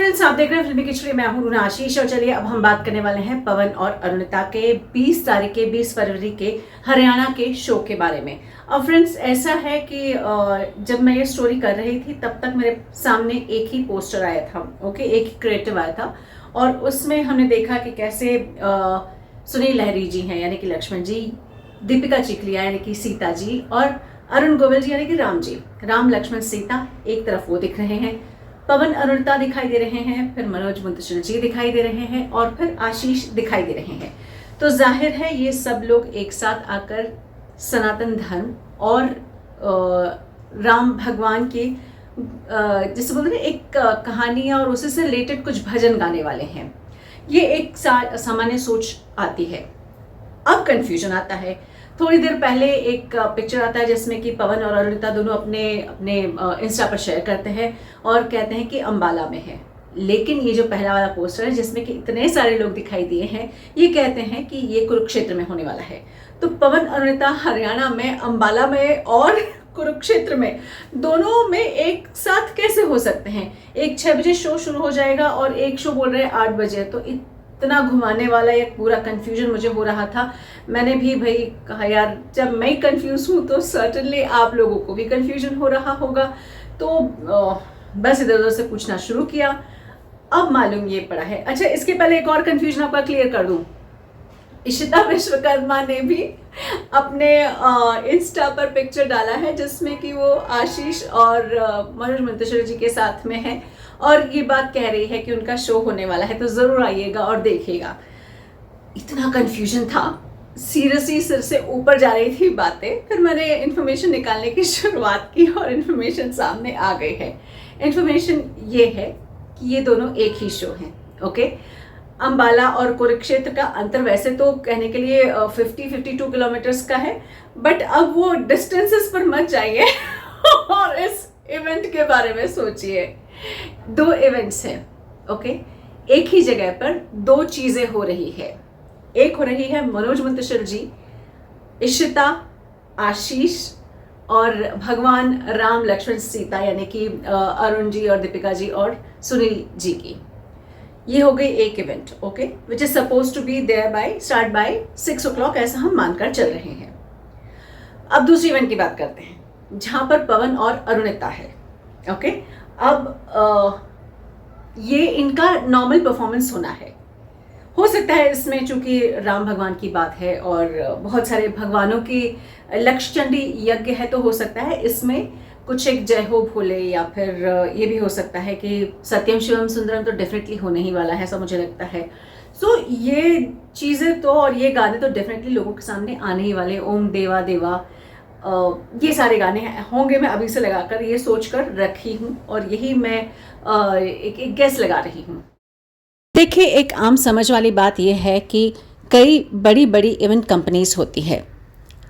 Friends, आप देख रहे हैं फिल्मी खिचड़ी। मैं हूं रूना आशीष और चलिए अब हम बात करने वाले हैं पवन और अरुणिता के 20 तारीख के 20 फरवरी के हरियाणा के शो के बारे में। अब फ्रेंड्स, ऐसा है कि जब मैं ये स्टोरी कर रही थी तब तक मेरे सामने एक ही पोस्टर आया था, ओके, एक ही क्रिएटिव आया था और उसमें हमने देखा कि कैसे सुनील लहरी जी हैं यानी कि लक्ष्मण जी, दीपिका चिखलिया यानी कि सीता जी और अरुण गोविल जी यानी कि राम जी, राम लक्ष्मण सीता एक तरफ वो दिख रहे हैं, पवन अरुणिता दिखाई दे रहे हैं, फिर मनोज मुंतशिर जी दिखाई दे रहे हैं और फिर आशीष दिखाई दे रहे हैं। तो जाहिर है ये सब लोग एक साथ आकर सनातन धर्म और राम भगवान की जिसे बोलते हैं एक कहानी और उसी से रिलेटेड कुछ भजन गाने वाले हैं। ये एक सामान्य सोच आती है। अब कंफ्यूजन आता है। थोड़ी देर पहले एक पिक्चर आता है जिसमें कि पवन और अरुणिता दोनों अपने अपने इंस्टा पर शेयर करते हैं और कहते हैं कि अंबाला में है, लेकिन ये जो पहला वाला पोस्टर है जिसमें कि इतने सारे लोग दिखाई दिए हैं, ये कहते हैं कि ये कुरुक्षेत्र में होने वाला है। तो पवन अरुणिता हरियाणा में, अंबाला में और कुरुक्षेत्र में, दोनों में एक साथ कैसे हो सकते हैं? एक 6 बजे शो शुरू हो जाएगा और एक शो बोल रहे हैं 8 बजे। तो इतना घुमाने वाला एक पूरा कंफ्यूजन मुझे हो रहा था। मैंने भी भाई कहा यार, जब मैं कंफ्यूज हूँ तो सर्टेनली आप लोगों को भी कंफ्यूजन हो रहा होगा। तो बस इधर उधर से पूछना शुरू किया, अब मालूम ये पड़ा है। अच्छा, इसके पहले एक और कंफ्यूजन आपका क्लियर कर दूं। इशिता विश्वकर्मा ने भी अपने इंस्टा पर पिक्चर डाला है जिसमें कि वो आशीष और मनोज मुंतशिर जी के साथ में है और ये बात कह रही है कि उनका शो होने वाला है, तो जरूर आइएगा और देखिएगा। इतना कंफ्यूजन था, सीरियसली सिर से ऊपर जा रही थी बातें। फिर मैंने इन्फॉर्मेशन निकालने की शुरुआत की और इन्फॉर्मेशन सामने आ गई है। इन्फॉर्मेशन ये है कि ये दोनों एक ही शो हैं, ओके। अंबाला और कुरुक्षेत्र का अंतर वैसे तो कहने के लिए 52 किलोमीटर्स का है, बट अब वो डिस्टेंसेस पर मत जाइए और इस इवेंट के बारे में सोचिए। 2 इवेंट्स हैं, ओके। एक ही जगह पर 2 चीजें हो रही है। एक हो रही है मनोज मुंतशिर जी, इशिता, आशीष और भगवान राम लक्ष्मण सीता यानी कि अरुण जी और दीपिका जी और सुनील जी की। ये हो गई एक event, okay, which is suppose to be there by start by 6 o'clock, ऐसा हम मानकर चल रहे हैं। अब दूसरी इवेंट की बात करते हैं जहां पर पवन और अरुणिता है, ओके। अब ये इनका नॉर्मल परफॉर्मेंस होना है। हो सकता है इसमें चूंकि राम भगवान की बात है और बहुत सारे भगवानों की लक्ष्य चंडी यज्ञ है, तो हो सकता है इसमें कुछ एक जय हो भोले या फिर ये भी हो सकता है कि सत्यम शिवम सुंदरम तो डेफिनेटली होने ही वाला है, ऐसा मुझे लगता है। सो ये चीज़ें तो और ये गाने तो डेफिनेटली लोगों के सामने आने ही वाले। ओम देवा देवा, ये सारे गाने होंगे। मैं अभी से लगाकर ये सोच कर रखी हूँ और यही मैं एक गेस लगा रही हूँ। देखिए, एक आम समझ वाली बात यह है कि कई बड़ी बड़ी इवेंट कंपनीज होती है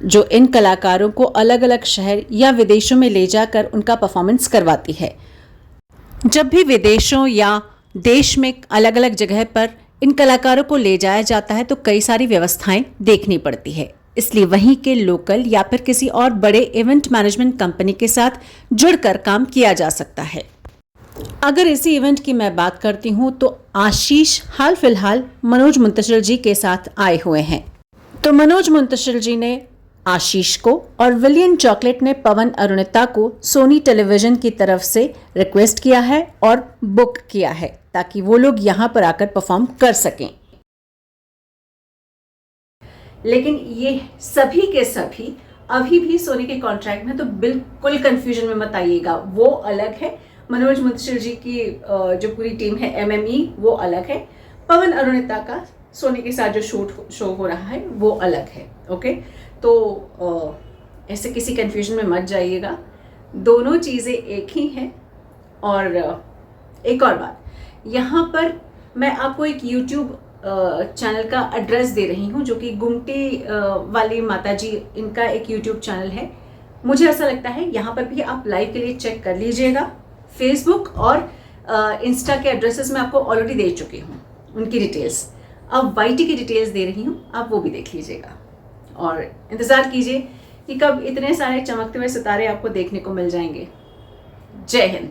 जो इन कलाकारों को अलग अलग शहर या विदेशों में ले जाकर उनका परफॉर्मेंस करवाती है। जब भी विदेशों या देश में अलग अलग जगह पर इन कलाकारों को ले जाया जाता है तो कई सारी व्यवस्थाएं देखनी पड़ती है, इसलिए वहीं के लोकल या फिर किसी और बड़े इवेंट मैनेजमेंट कंपनी के साथ जुड़कर काम किया जा सकता है। अगर इसी इवेंट की मैं बात करती हूँ तो आशीष हाल फिलहाल मनोज मुंतशिर जी के साथ आए हुए हैं। तो मनोज मुंतशिर जी ने आशीष को और विलियन चॉकलेट ने पवन अरुणिता को सोनी टेलीविजन की तरफ से रिक्वेस्ट किया है और बुक किया है ताकि वो लोग यहाँ पर आकर परफॉर्म कर सकें। लेकिन ये सभी के सभी अभी भी सोनी के कॉन्ट्रैक्ट में, तो बिल्कुल कंफ्यूजन में मत आइएगा। वो अलग है, मनोज मुंतशिर जी की जो पूरी टीम है MME वो अलग है, पवन अरुणिता का सोनी के साथ जो शो हो रहा है वो अलग है, ओके। तो ऐसे किसी कंफ्यूजन में मत जाइएगा, दोनों चीज़ें एक ही हैं। और एक और बात, यहाँ पर मैं आपको एक YouTube चैनल का एड्रेस दे रही हूँ जो कि गुमटी वाली माता जी, इनका एक YouTube चैनल है। मुझे ऐसा लगता है यहाँ पर भी आप लाइव के लिए चेक कर लीजिएगा। फेसबुक और इंस्टा के एड्रेसेस मैं आपको ऑलरेडी दे चुकी हूँ, उनकी डिटेल्स। अब YT की डिटेल्स दे रही हूँ, आप वो भी देख लीजिएगा और इंतज़ार कीजिए कि कब इतने सारे चमकते हुए सितारे आपको देखने को मिल जाएंगे। जय हिंद।